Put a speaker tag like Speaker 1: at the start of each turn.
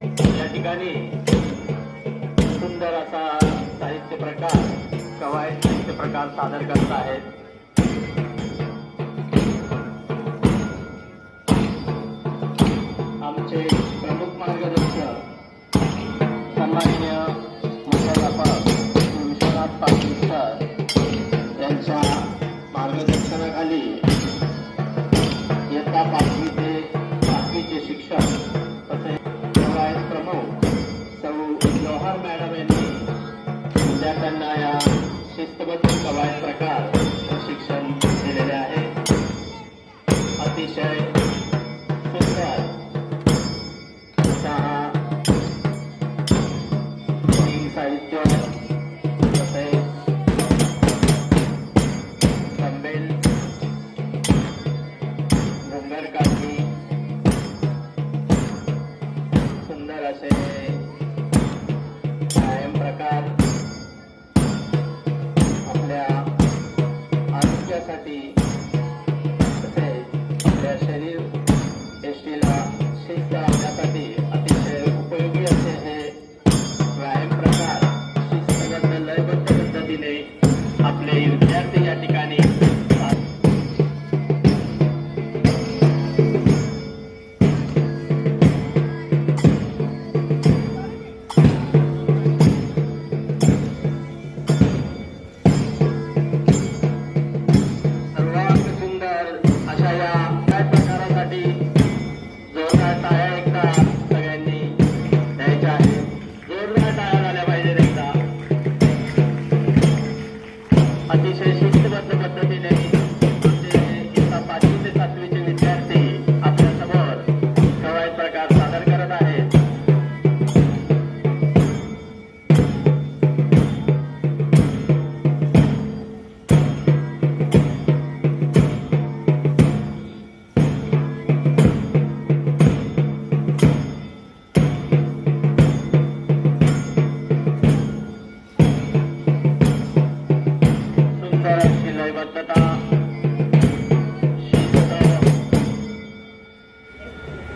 Speaker 1: या ठिकाणी सुंदर असा साहित्य प्रकार कवायत साहित्य प्रकार सादर करत आहेत. आमचे प्रमुख मार्गदर्शक सन्माननीय मुख्याध्यापक विश्वनाथ पाटील सर यांच्या मार्गदर्शनाखाली इयत्ता 5वी ते 8वीचे शिक्षक तसेच कवायत प्रमुख सौ जवाहर मॅडम यांनी विद्यार्थ्यांना या शिस्तबद्ध कवायत प्रकार प्रशिक्षण दिलेले आहे. अतिशय सुंदर असा हा साहित्य तसेच कंबेल घुंगरकाठी सुंदर असे कायम प्रकार आपल्या आरोग्यासाठी तसेच आपल्या शरीर यष्टीला शिस्त लावण्यासाठी अतिशय उपयोगी असे हे व्यायाम प्रकार शिस्तबद्ध लयबद्ध पद्धतीने आपले विद्यार्थी या ठिकाणी अतिशय शिस्तबद्ध पद्धतीने इयत्ता 5वी ते 7वीचे विद्यार्थी आपल्यासमोर कवायत प्रकार सादर करत आहेत. लयबद्धता